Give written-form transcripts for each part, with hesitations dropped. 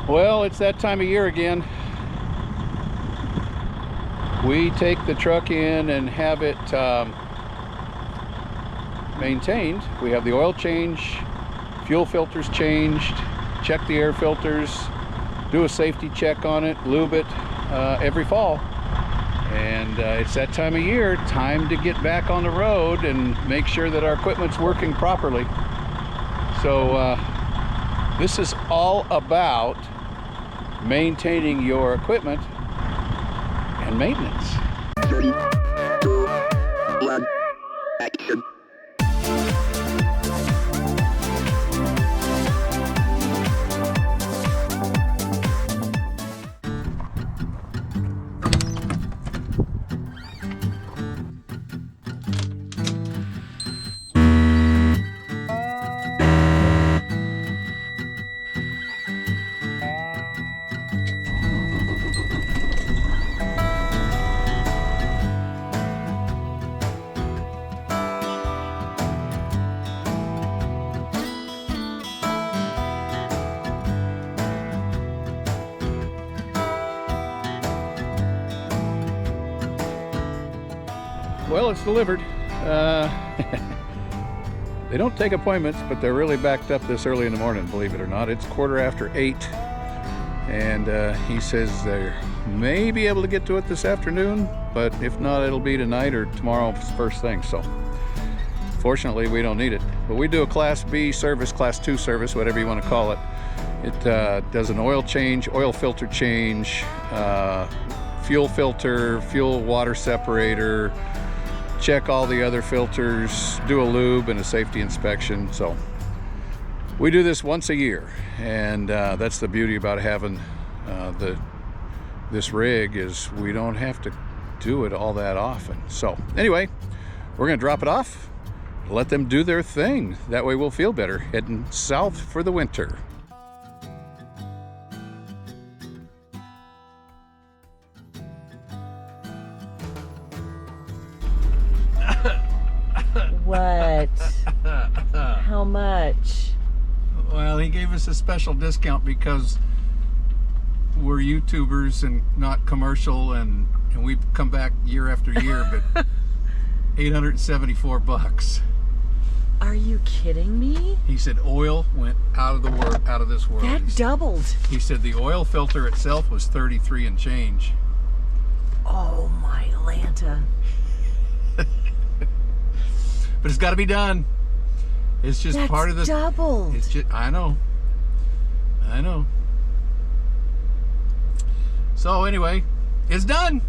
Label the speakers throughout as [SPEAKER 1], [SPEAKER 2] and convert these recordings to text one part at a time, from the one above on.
[SPEAKER 1] Well, it's that time of year again. We take the truck in and have it maintained. We have the oil change, fuel filters changed, check the air filters, do a safety check on it, lube it every fall. And it's that time of year, time to get back on the road and make sure that our equipment's working properly. So this is all about maintaining your equipment and maintenance.
[SPEAKER 2] 3, 2, 1, action.
[SPEAKER 1] Well, it's delivered. They don't take appointments, but they're really backed up this early in the morning, believe it or not. It's 8:15, and he says they may be able to get to it this afternoon, but if not, it'll be tonight or tomorrow first thing. So fortunately, we don't need it. But we do a Class B service, Class 2 service, whatever you want to call it. It does an oil change, oil filter change, fuel filter, fuel water separator, check all the other filters, do a lube and a safety inspection. So we do this once a year, and that's the beauty about having this rig, is we don't have to do it all that often. So anyway, we're gonna drop it off, let them do their thing. That way we'll feel better heading south for the winter.
[SPEAKER 3] What? How much?
[SPEAKER 1] Well, he gave us a special discount because we're YouTubers and not commercial, and we come back year after year, but $874.
[SPEAKER 3] Are you kidding me?
[SPEAKER 1] He said oil went out of this world.
[SPEAKER 3] That doubled.
[SPEAKER 1] He said the oil filter itself was 33 and change.
[SPEAKER 3] Oh my Lanta.
[SPEAKER 1] But it's got to be done. It's just
[SPEAKER 3] That's
[SPEAKER 1] part of the
[SPEAKER 3] doubled.
[SPEAKER 1] It's just, I know. So anyway, it's done.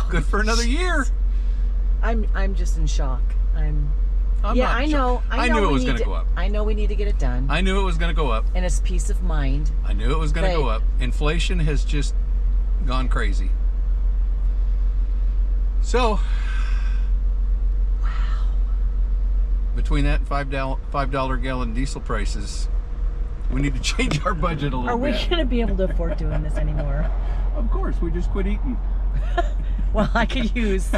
[SPEAKER 1] Good for another year.
[SPEAKER 3] I'm just in shock.
[SPEAKER 1] I'm
[SPEAKER 3] yeah,
[SPEAKER 1] not
[SPEAKER 3] I
[SPEAKER 1] in
[SPEAKER 3] know.
[SPEAKER 1] shock. I knew it was going to go up.
[SPEAKER 3] I know we need to get it done.
[SPEAKER 1] I knew it was going to go up.
[SPEAKER 3] And it's peace of mind.
[SPEAKER 1] I knew it was going to go up. Inflation has just gone crazy. So,
[SPEAKER 3] wow.
[SPEAKER 1] Between that and $5 gallon diesel prices, we need to change our budget a little bit.
[SPEAKER 3] Are we going to be able to afford doing this anymore?
[SPEAKER 1] Of course, we just quit eating.
[SPEAKER 3] Well, I could lose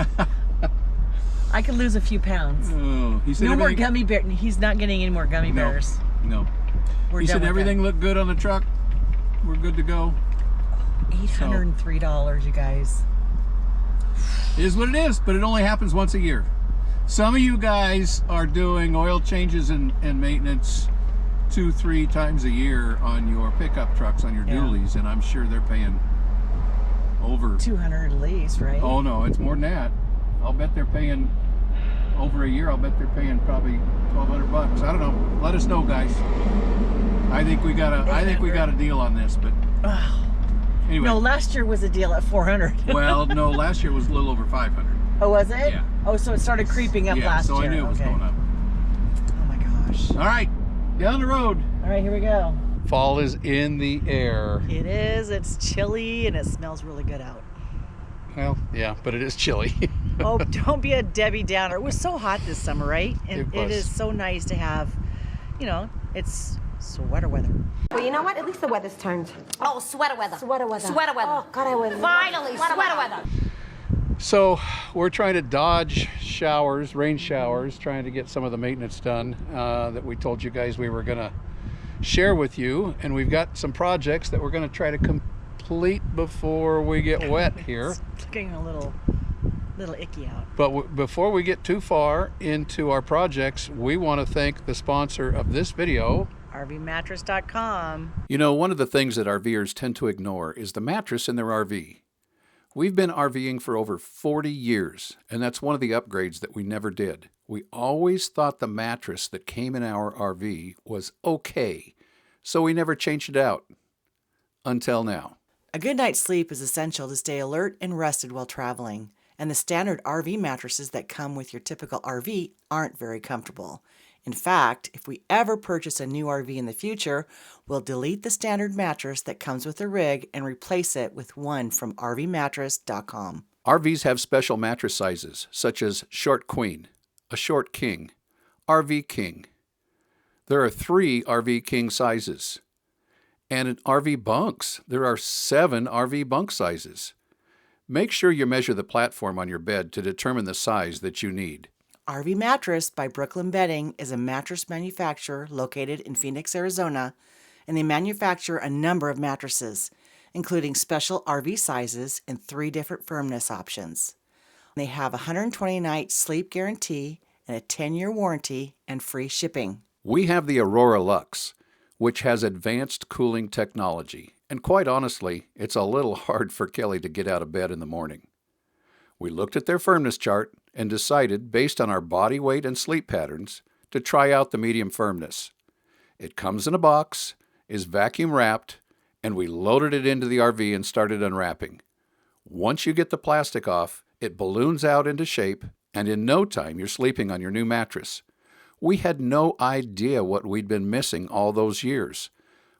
[SPEAKER 3] a few pounds.
[SPEAKER 1] Oh, he said
[SPEAKER 3] no more gummy bears. He's not getting any more gummy bears.
[SPEAKER 1] No. He said everything looked good on the truck. We're good to go.
[SPEAKER 3] $803, you guys.
[SPEAKER 1] It is what it is, but it only happens once a year. Some of you guys are doing oil changes and maintenance 2-3 times a year on your pickup trucks, on your dualies, and I'm sure they're paying over
[SPEAKER 3] 200 at least, right?
[SPEAKER 1] Oh no, it's more than that. I'll bet they're paying over a year. I'll bet they're paying probably $1,200. I don't know. Let us know, guys. I think we got a deal on this, but anyway.
[SPEAKER 3] No, last year was a deal at 400.
[SPEAKER 1] Well, no, last year was a little over 500.
[SPEAKER 3] Oh, was it?
[SPEAKER 1] Yeah.
[SPEAKER 3] Oh, so it started creeping up last year.
[SPEAKER 1] Yeah, so I knew it was going up.
[SPEAKER 3] Oh my gosh.
[SPEAKER 1] All right, down the road.
[SPEAKER 3] All right, here we go.
[SPEAKER 1] Fall is in the air.
[SPEAKER 3] It is. It's chilly and it smells really good out.
[SPEAKER 1] Well, yeah, but it is chilly.
[SPEAKER 3] Oh, don't be a Debbie Downer. It was so hot this summer, right? And it is so nice to have, you know, it's sweater weather.
[SPEAKER 4] Well, you know what? At least the weather's turned.
[SPEAKER 5] Oh, sweater weather.
[SPEAKER 4] Sweater weather.
[SPEAKER 5] Sweater weather.
[SPEAKER 4] Oh, God, I was...
[SPEAKER 5] Finally, sweater weather.
[SPEAKER 1] So we're trying to dodge showers, rain showers, trying to get some of the maintenance done that we told you guys we were gonna share with you, and we've got some projects that we're going to try to complete before we get wet here.
[SPEAKER 3] It's looking a little icky out.
[SPEAKER 1] But before we get too far into our projects, we want to thank the sponsor of this video,
[SPEAKER 3] RVmattress.com.
[SPEAKER 1] You know, one of the things that RVers tend to ignore is the mattress in their RV. We've been RVing for over 40 years, and that's one of the upgrades that we never did. We always thought the mattress that came in our RV was okay, so we never changed it out. Until now.
[SPEAKER 3] A good night's sleep is essential to stay alert and rested while traveling, and the standard RV mattresses that come with your typical RV aren't very comfortable. In fact, if we ever purchase a new RV in the future, we'll delete the standard mattress that comes with the rig and replace it with one from RVmattress.com.
[SPEAKER 1] RVs have special mattress sizes, such as short queen, a short king, RV king. There are 3 RV king sizes. And in RV bunks, there are 7 RV bunk sizes. Make sure you measure the platform on your bed to determine the size that you need.
[SPEAKER 3] RV Mattress by Brooklyn Bedding is a mattress manufacturer located in Phoenix, Arizona, and they manufacture a number of mattresses, including special RV sizes in 3 different firmness options. They have a 120-night sleep guarantee and a 10-year warranty and free shipping.
[SPEAKER 1] We have the Aurora Lux, which has advanced cooling technology, and quite honestly, it's a little hard for Kelly to get out of bed in the morning. We looked at their firmness chart and decided, based on our body weight and sleep patterns, to try out the medium firmness. It comes in a box, is vacuum wrapped, and we loaded it into the RV and started unwrapping. Once you get the plastic off, it balloons out into shape, and in no time you're sleeping on your new mattress. We had no idea what we'd been missing all those years.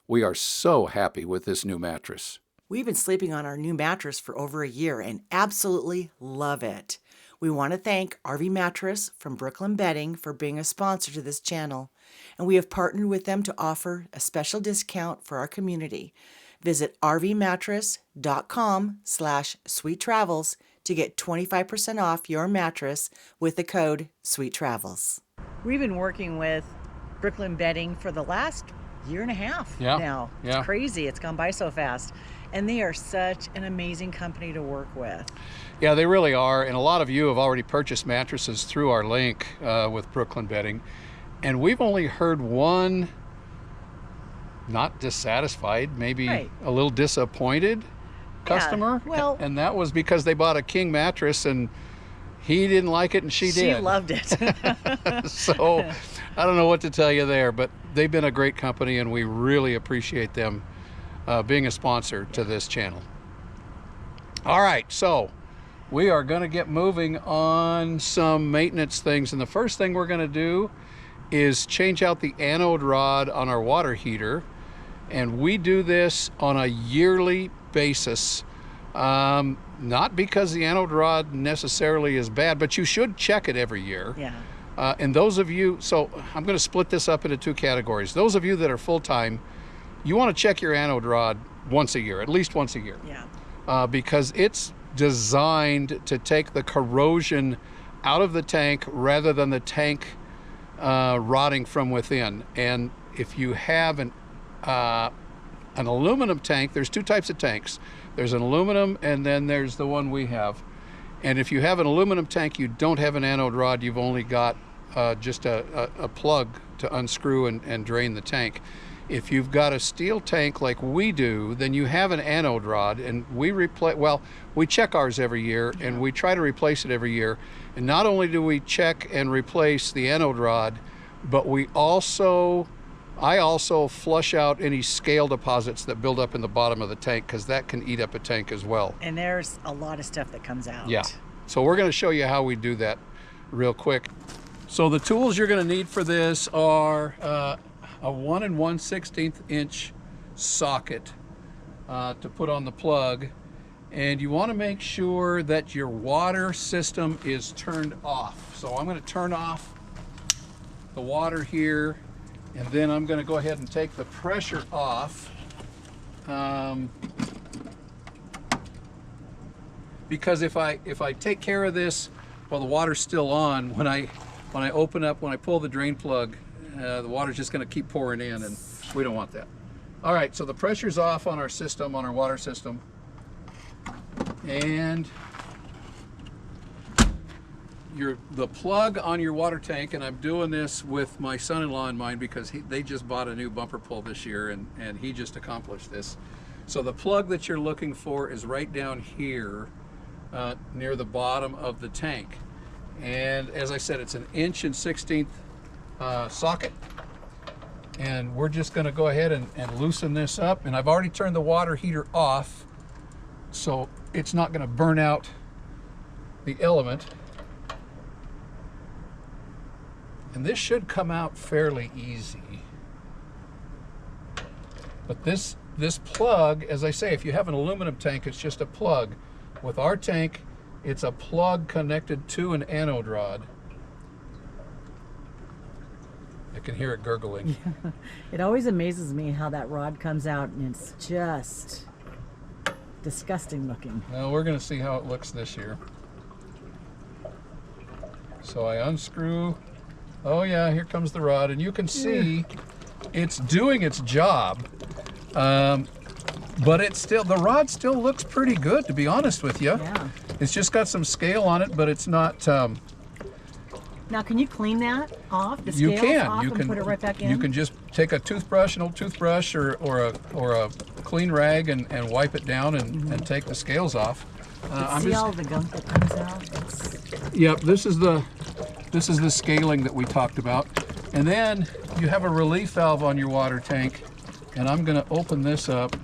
[SPEAKER 1] We are so happy with this new mattress.
[SPEAKER 3] We've been sleeping on our new mattress for over a year and absolutely love it. We want to thank RV Mattress from Brooklyn Bedding for being a sponsor to this channel, and we have partnered with them to offer a special discount for our community. Visit rvmattress.com/sweettravels to get 25% off your mattress with the code SweetTravels. We've been working with Brooklyn Bedding for the last year and a half now. It's crazy. It's gone by so fast. And they are such an amazing company to work with.
[SPEAKER 1] Yeah, they really are. And a lot of you have already purchased mattresses through our link with Brooklyn Bedding. And we've only heard one not dissatisfied, maybe a little disappointed customer.
[SPEAKER 3] Well,
[SPEAKER 1] and that was because they bought a king mattress and he didn't like it and she did.
[SPEAKER 3] She loved it.
[SPEAKER 1] So I don't know what to tell you there, but they've been a great company and we really appreciate them being a sponsor to this channel. All right, so we are going to get moving on some maintenance things, and the first thing we're going to do is change out the anode rod on our water heater, and we do this on a yearly basis. Not because the anode rod necessarily is bad, but you should check it every year.
[SPEAKER 3] Yeah.
[SPEAKER 1] And those of you, so I'm going to split this up into 2 categories. Those of you that are full-time, you want to check your anode rod once a year, at least once a year.
[SPEAKER 3] Yeah.
[SPEAKER 1] Because it's designed to take the corrosion out of the tank rather than the tank rotting from within. And if you have an aluminum tank, there's 2 types of tanks. There's an aluminum and then there's the one we have. And if you have an aluminum tank, you don't have an anode rod, you've only got just a plug to unscrew and drain the tank. If you've got a steel tank like we do, then you have an anode rod, and we check ours every year and we try to replace it every year. And not only do we check and replace the anode rod, but I also flush out any scale deposits that build up in the bottom of the tank, because that can eat up a tank as well.
[SPEAKER 3] And there's a lot of stuff that comes out.
[SPEAKER 1] Yeah. So we're going to show you how we do that real quick. So the tools you're going to need for this are a 1 1/16 inch socket to put on the plug, and you want to make sure that your water system is turned off. So I'm going to turn off the water here, and then I'm going to go ahead and take the pressure off, because if I take care of this while the water's still on, when I pull the drain plug, the water's just going to keep pouring in, and We don't want that. All right, so the pressure's off on our system, on our water system. And the plug on your water tank, and I'm doing this with my son-in-law in mind because they just bought a new bumper pull this year, and he just accomplished this. So the plug that you're looking for is right down here near the bottom of the tank. And as I said, it's an 1 1/16 socket. And we're just going to go ahead and loosen this up. And I've already turned the water heater off, so it's not going to burn out the element. And this should come out fairly easy. But this plug, as I say, if you have an aluminum tank, it's just a plug. With our tank, it's a plug connected to an anode rod. I can hear it gurgling.
[SPEAKER 6] Yeah. It always amazes me how that rod comes out, and it's just disgusting looking.
[SPEAKER 1] Well, we're going to see how it looks this year. So I unscrew. Oh yeah, here comes the rod, and you can see it's doing its job. But the rod still looks pretty good, to be honest with you.
[SPEAKER 6] Yeah.
[SPEAKER 1] It's just got some scale on it, but it's not.
[SPEAKER 6] Now, can you clean that off? The
[SPEAKER 1] You
[SPEAKER 6] scales
[SPEAKER 1] can.
[SPEAKER 6] off
[SPEAKER 1] You
[SPEAKER 6] and
[SPEAKER 1] can
[SPEAKER 6] put it right back in?
[SPEAKER 1] You can just take a toothbrush, an old toothbrush, or a clean rag, and wipe it down and take the scales off.
[SPEAKER 6] See all the gunk that comes out?
[SPEAKER 1] Yep. This is the scaling that we talked about, and then you have a relief valve on your water tank, and I'm going to open this up.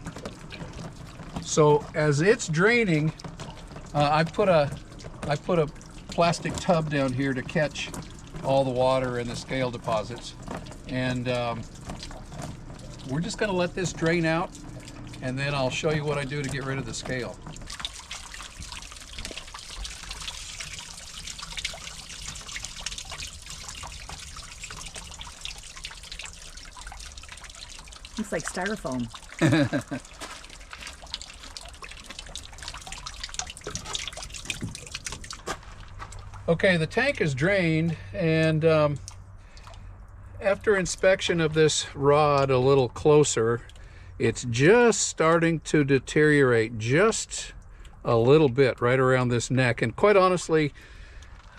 [SPEAKER 1] So as it's draining, I put a plastic tub down here to catch all the water and the scale deposits, and we're just going to let this drain out, and then I'll show you what I do to get rid of the scale.
[SPEAKER 6] Looks like styrofoam.
[SPEAKER 1] Okay, the tank is drained, and after inspection of this rod a little closer, it's just starting to deteriorate just a little bit right around this neck. And quite honestly,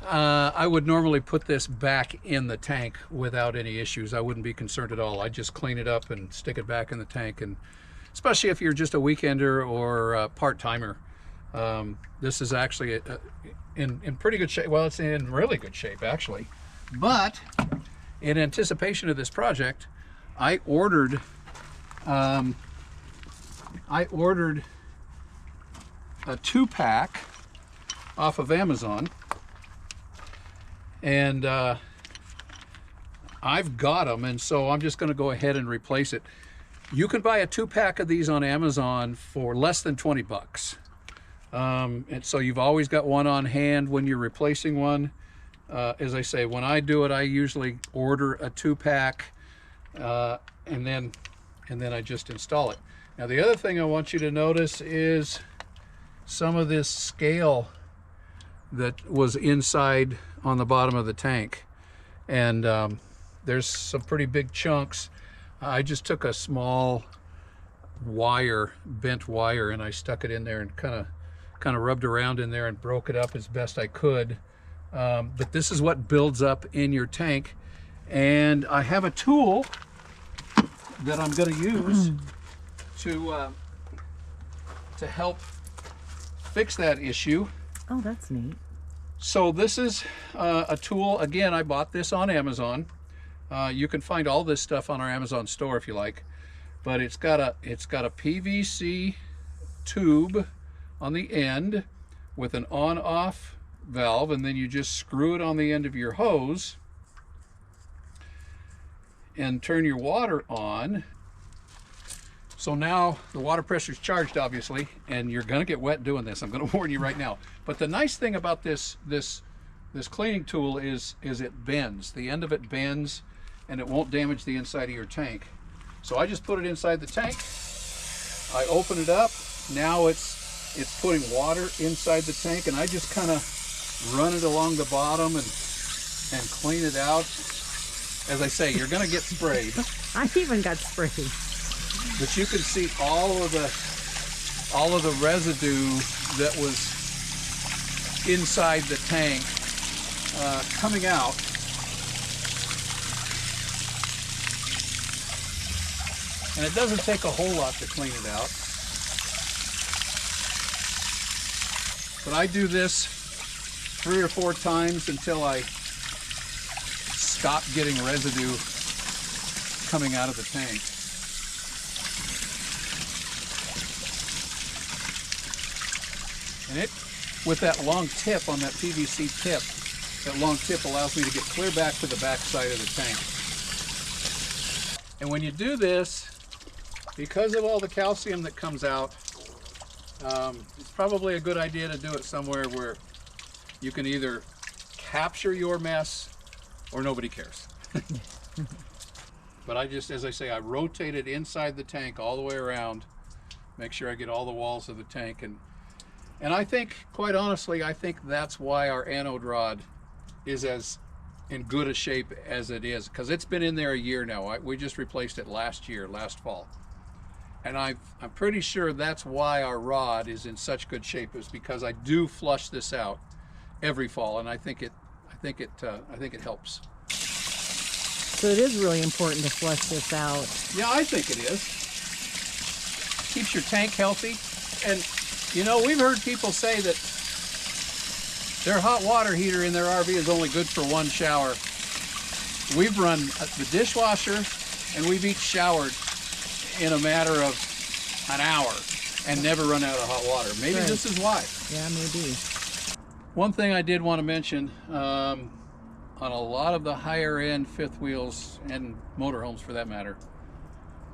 [SPEAKER 1] I would normally put this back in the tank without any issues. I wouldn't be concerned at all. I'd just clean it up and stick it back in the tank, and especially if you're just a weekender or a part-timer. This is actually in pretty good shape. Well, it's in really good shape, actually. But in anticipation of this project, I ordered a 2-pack off of Amazon, and I've got them, and so I'm just going to go ahead and replace it. You can buy a 2-pack of these on Amazon for less than 20 bucks. And so you've always got one on hand when you're replacing one. As I say, when I do it, I usually order a 2-pack, and then I just install it. Now, the other thing I want you to notice is some of this scale that was inside on the bottom of the tank, and there's some pretty big chunks. I just took a small wire, bent wire, and I stuck it in there and kind of rubbed around in there and broke it up as best I could. But this is what builds up in your tank, and I have a tool that I'm going to use to help fix that issue.
[SPEAKER 6] Oh, that's neat.
[SPEAKER 1] So this is a tool. Again, I bought this on Amazon. You can find all this stuff on our Amazon store if you like, but it's got a PVC tube on the end with an on-off valve, and then you just screw it on the end of your hose and turn your water on. So now the water pressure is charged, obviously, and you're going to get wet doing this. I'm going to warn you right now. But the nice thing about this cleaning tool is it bends. The end of it bends, and it won't damage the inside of your tank. So I just put it inside the tank. I open it up. Now it's putting water inside the tank, and I just kind of run it along the bottom and clean it out. As I say, you're going to get sprayed.
[SPEAKER 6] I even got sprayed.
[SPEAKER 1] But you can see all of the residue that was inside the tank coming out. And it doesn't take a whole lot to clean it out. But I do this 3 or 4 times until I stop getting residue coming out of the tank. And it, with that long tip on that PVC tip, that long tip allows me to get clear back to the back side of the tank. And when you do this, because of all the calcium that comes out, it's probably a good idea to do it somewhere where you can either capture your mess or nobody cares. But I just, as I say, I rotate it inside the tank all the way around, make sure I get all the walls of the tank. And I think, quite honestly, I think that's why our anode rod is as in good a shape as it is, because it's been in there a year now. We just replaced it last fall. And I'm pretty sure that's why our rod is in such good shape, is because I do flush this out every fall, and I think it helps.
[SPEAKER 6] So it is really important to flush this out.
[SPEAKER 1] Yeah, I think it is. Keeps your tank healthy. And you know, we've heard people say that their hot water heater in their RV is only good for 1 shower. We've run the dishwasher and we've each showered in a matter of an hour and never run out of hot water. Maybe
[SPEAKER 6] Right.
[SPEAKER 1] This is why.
[SPEAKER 6] Yeah, maybe.
[SPEAKER 1] One thing I did want to mention, on a lot of the higher end fifth wheels and motorhomes for that matter,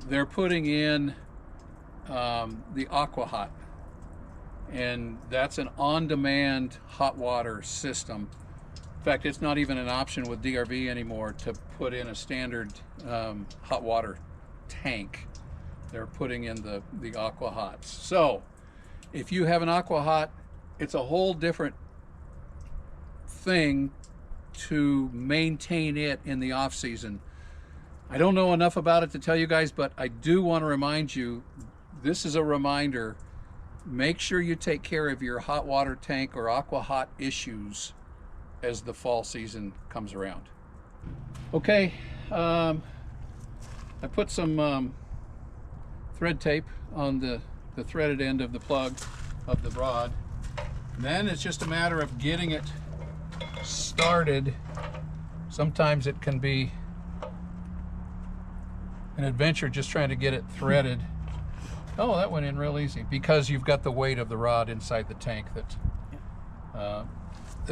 [SPEAKER 1] they're putting in the Aqua Hot. And that's an on-demand hot water system. In fact, it's not even an option with DRV anymore to put in a standard hot water tank. They're putting in the Aqua Hots. So if you have an Aqua Hot, it's a whole different thing to maintain it in the off season. I don't know enough about it to tell you guys, but I do want to remind you, this is a reminder. Make sure you take care of your hot water tank or Aqua Hot issues as the fall season comes around. Okay, I put some thread tape on the threaded end of the plug of the rod. And then it's just a matter of getting it started. Sometimes it can be an adventure just trying to get it threaded. Oh, that went in real easy because you've got the weight of the rod inside the tank that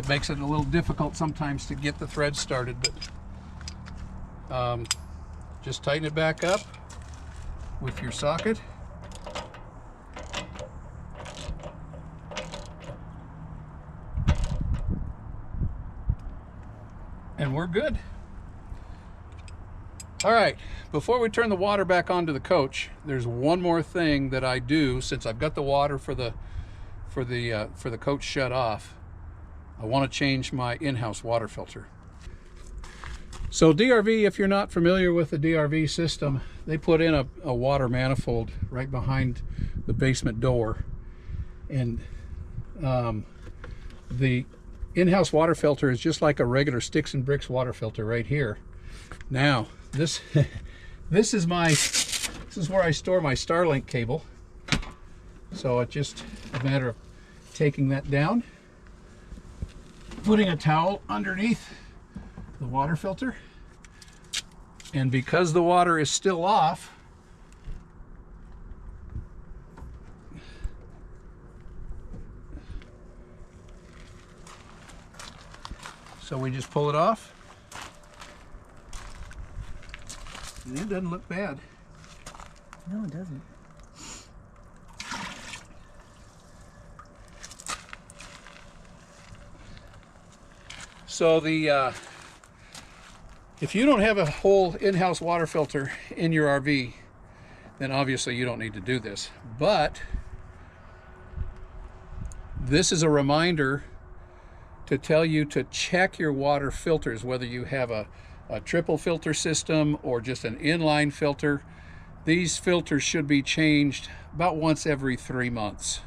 [SPEAKER 1] makes it a little difficult sometimes to get the thread started. But just tighten it back up with your socket. And we're good. All right, before we turn the water back onto the coach, there's one more thing that I do since I've got the water for the coach shut off. I want to change my in-house water filter. So DRV, if you're not familiar with the DRV system, they put in a water manifold right behind the basement door, and the in-house water filter is just like a regular sticks and bricks water filter right here. Now this is where I store my Starlink cable. So it's just a matter of taking that down, putting a towel underneath the water filter, and because the water is still off, so we just pull it off. And it doesn't look bad.
[SPEAKER 6] No, it doesn't.
[SPEAKER 1] So if you don't have a whole in-house water filter in your RV, then obviously you don't need to do this. But this is a reminder to tell you to check your water filters, whether you have a a triple filter system or just an inline filter, these filters should be changed about once every 3 months.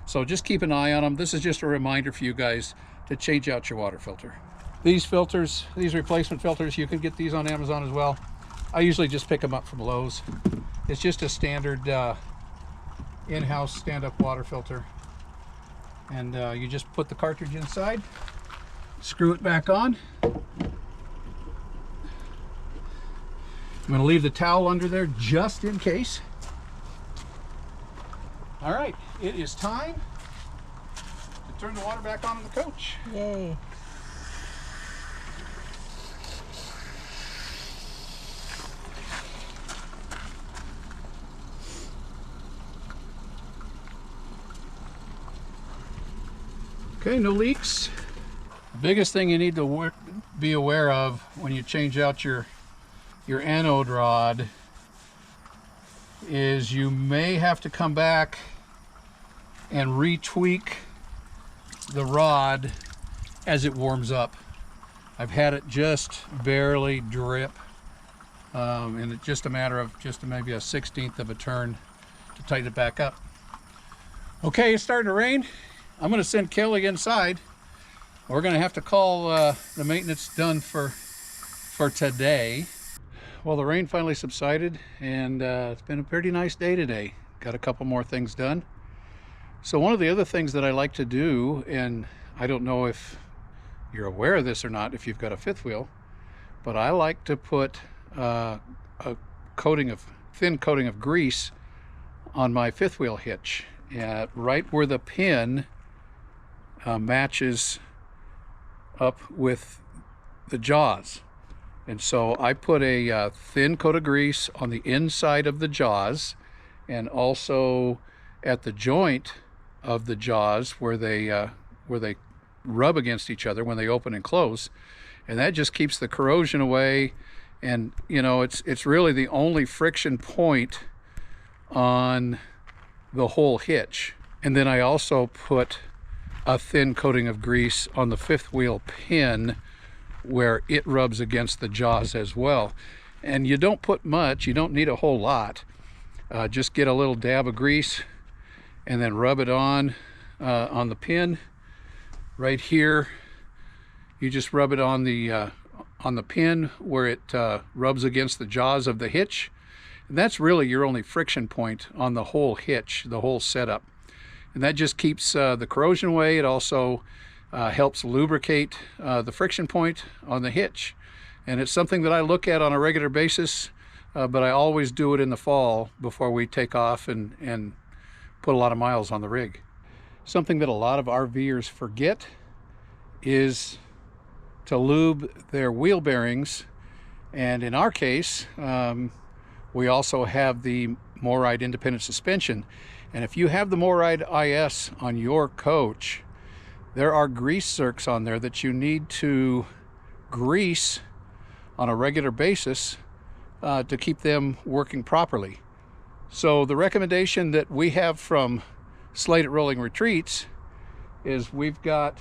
[SPEAKER 1] So just keep an eye on them. This is just a reminder for you guys to change out your water filter. These filters, these replacement filters, you can get these on Amazon as well. I usually just pick them up from Lowe's. It's just a standard in-house stand-up water filter. And you just put the cartridge inside, screw it back on. I'm going to leave the towel under there just in case. All right, it is time to turn the water back on in the coach.
[SPEAKER 6] Yay.
[SPEAKER 1] Okay, no leaks. The biggest thing you need to be aware of when you change out your anode rod is you may have to come back and retweak the rod as it warms up. I've had it just barely drip, and it's just a matter of just maybe a 1/16 of a turn to tighten it back up. Okay, it's starting to rain. I'm going to send Kelly inside. We're going to have to call the maintenance done for today. Well, the rain finally subsided, and it's been a pretty nice day today. Got a couple more things done. So one of the other things that I like to do, and I don't know if you're aware of this or not if you've got a fifth wheel, but I like to put a thin coating of grease on my fifth wheel hitch, right where the pin matches up with the jaws. And so I put a thin coat of grease on the inside of the jaws, and also at the joint of the jaws where they rub against each other when they open and close, and that just keeps the corrosion away. And you know, it's really the only friction point on the whole hitch. And then I also put a thin coating of grease on the fifth wheel pin where it rubs against the jaws as well. And you don't put much, you don't need a whole lot. Just get a little dab of grease and then rub it on the pin right here. You just rub it on the pin where it rubs against the jaws of the hitch. And that's really your only friction point on the whole hitch, the whole setup. And that just keeps the corrosion away. It also helps lubricate the friction point on the hitch. And it's something that I look at on a regular basis, but I always do it in the fall before we take off and put a lot of miles on the rig. Something that a lot of RVers forget is to lube their wheel bearings. And in our case, we also have the MORryde independent suspension. And if you have the MORryde IS on your coach, there are grease zerks on there that you need to grease on a regular basis to keep them working properly. So the recommendation that we have from Slated Rolling Retreats is we've got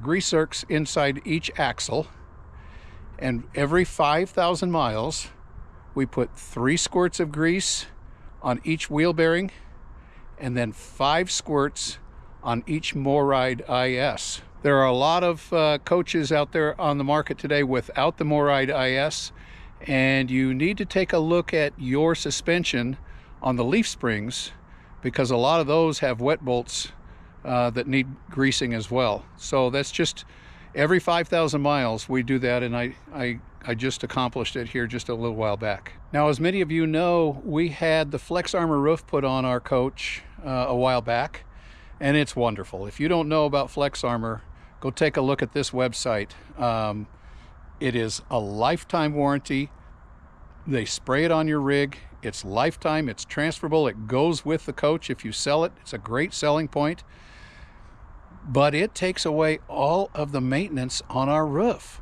[SPEAKER 1] grease zerks inside each axle, and every 5,000 miles we put 3 squirts of grease on each wheel bearing, and then 5 squirts on each MORryde IS. There are a lot of coaches out there on the market today without the MORryde IS, and you need to take a look at your suspension on the leaf springs, because a lot of those have wet bolts that need greasing as well. So that's just every 5,000 miles we do that, and I just accomplished it here just a little while back. Now, as many of you know, we had the Flex Armor roof put on our coach a while back, and it's wonderful. If you don't know about Flex Armor, go take a look at this website. It is a lifetime warranty. They spray it on your rig. It's lifetime, it's transferable, it goes with the coach if you sell it. It's a great selling point. But it takes away all of the maintenance on our roof.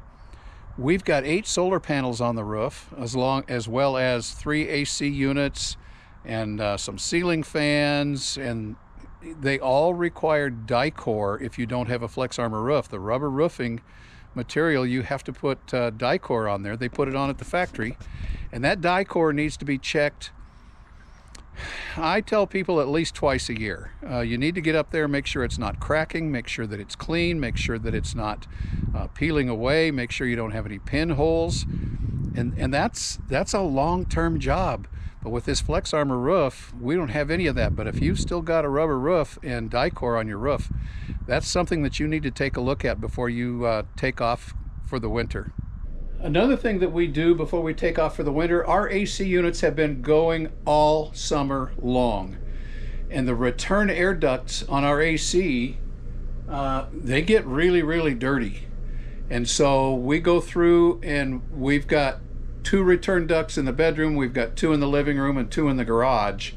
[SPEAKER 1] We've got 8 solar panels on the roof, as well as 3 AC units and some ceiling fans, and they all require Dicor if you don't have a Flex Armor roof. The rubber roofing material, you have to put Dicor on there. They put it on at the factory, and that Dicor needs to be checked. I tell people at least twice a year. You need to get up there, make sure it's not cracking, make sure that it's clean, make sure that it's not peeling away, make sure you don't have any pinholes, and that's a long-term job. But with this Flex Armor roof, we don't have any of that. But if you've still got a rubber roof and Dicor on your roof, that's something that you need to take a look at before you take off for the winter. Another thing that we do before we take off for the winter, our AC units have been going all summer long. And the return air ducts on our AC, they get really, really dirty. And so we go through, and we've got 2 return ducts in the bedroom, we've got 2 in the living room and 2 in the garage.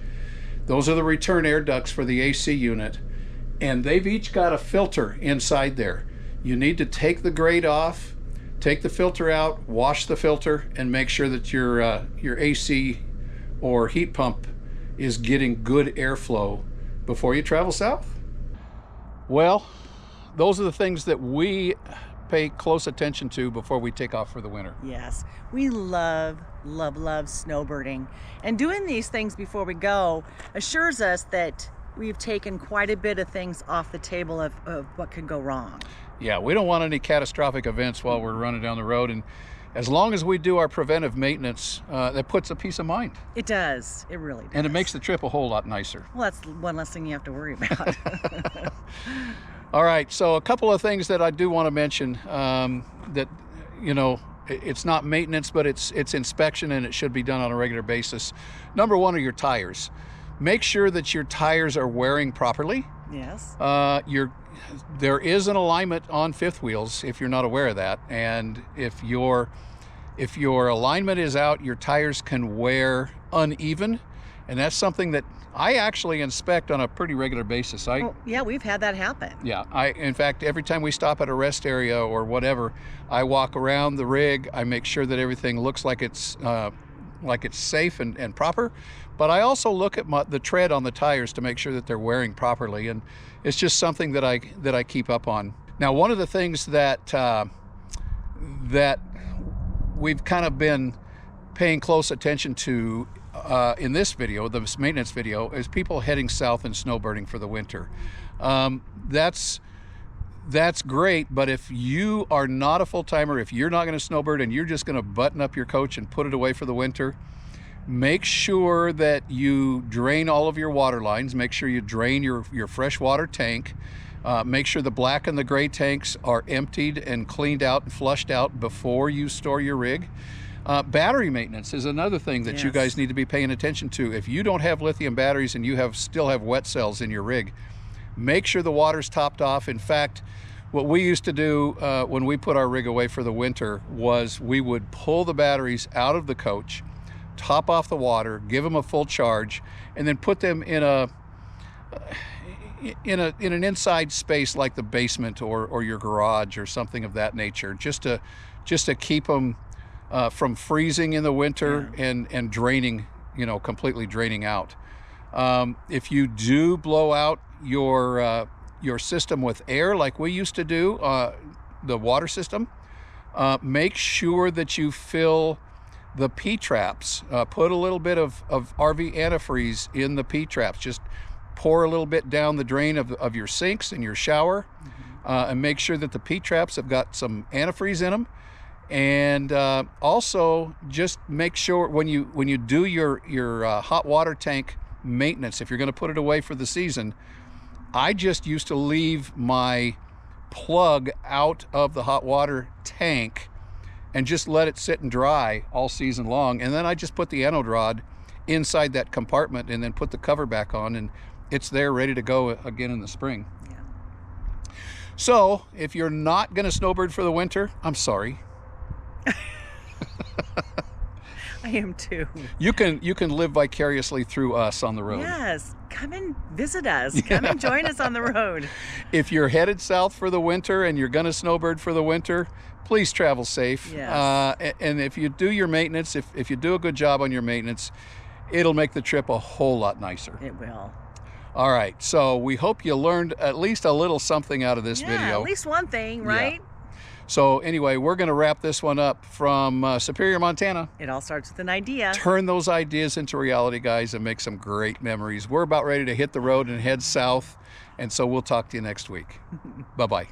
[SPEAKER 1] Those are the return air ducts for the AC unit, and they've each got a filter inside there. You need to take the grate off, take the filter out, wash the filter, and make sure that your AC or heat pump is getting good airflow before you travel south. Well, those are the things that we pay close attention to before we take off for the winter.
[SPEAKER 6] Yes, we love snowbirding, and doing these things before we go assures us that we've taken quite a bit of things off the table of what could go wrong.
[SPEAKER 1] Yeah, we don't want any catastrophic events while we're running down the road, and as long as we do our preventive maintenance, that puts a peace of mind.
[SPEAKER 6] It does, it really does.
[SPEAKER 1] And it makes the trip a whole lot nicer.
[SPEAKER 6] Well, that's one less thing you have to worry about.
[SPEAKER 1] All right, so a couple of things that I do want to mention, that, you know, it's not maintenance, but it's inspection, and it should be done on a regular basis. Number one are your tires. Make sure that your tires are wearing properly.
[SPEAKER 6] Yes.
[SPEAKER 1] There is an alignment on fifth wheels, if you're not aware of that, and if your alignment is out, your tires can wear uneven, and that's something that I actually inspect on a pretty regular basis.
[SPEAKER 6] Yeah, we've had that happen.
[SPEAKER 1] Yeah, in fact, every time we stop at a rest area or whatever, I walk around the rig, I make sure that everything looks like it's safe and proper, but I also look at the tread on the tires to make sure that they're wearing properly, and it's just something that I keep up on. Now, one of the things that we've kind of been paying close attention to in this video, this maintenance video, is people heading south and snowbirding for the winter. That's great, but if you are not a full-timer, if you're not going to snowbird and you're just going to button up your coach and put it away for the winter, make sure that you drain all of your water lines. Make sure you drain your freshwater tank. Make sure the black and the gray tanks are emptied and cleaned out and flushed out before you store your rig. Battery maintenance is another thing that you guys need to be paying attention to. If you don't have lithium batteries and you still have wet cells in your rig, make sure the water's topped off. In fact, what we used to do when we put our rig away for the winter was we would pull the batteries out of the coach, top off the water, give them a full charge, and then put them in an inside space like the basement or your garage or something of that nature, just to keep them from freezing in the winter and draining, completely draining out. If you do blow out your system with air like we used to do, the water system, make sure that you fill the P-traps. Put a little bit of RV antifreeze in the P-traps. Just pour a little bit down the drain of your sinks and your shower, and make sure that the P-traps have got some antifreeze in them. And also just make sure when you do your hot water tank maintenance, if you're going to put it away for the season, I just used to leave my plug out of the hot water tank and just let it sit and dry all season long, and then I just put the anode rod inside that compartment and then put the cover back on, and it's there ready to go again in the spring. So if you're not going to snowbird for the winter, I'm sorry.
[SPEAKER 6] I am too.
[SPEAKER 1] You can live vicariously through us on the road.
[SPEAKER 6] Yes, come and visit us. Come and join us on the road.
[SPEAKER 1] If you're headed south for the winter and you're going to snowbird for the winter, please travel safe.
[SPEAKER 6] Yes.
[SPEAKER 1] And if you do your maintenance, if you do a good job on your maintenance, it'll make the trip a whole lot nicer.
[SPEAKER 6] It will.
[SPEAKER 1] All right, so we hope you learned at least a little something out of this video.
[SPEAKER 6] At least one thing, right?
[SPEAKER 1] Yeah. So anyway, we're going to wrap this one up from Superior, Montana.
[SPEAKER 6] It all starts with an idea.
[SPEAKER 1] Turn those ideas into reality, guys, and make some great memories. We're about ready to hit the road and head south, and so we'll talk to you next week. Bye-bye.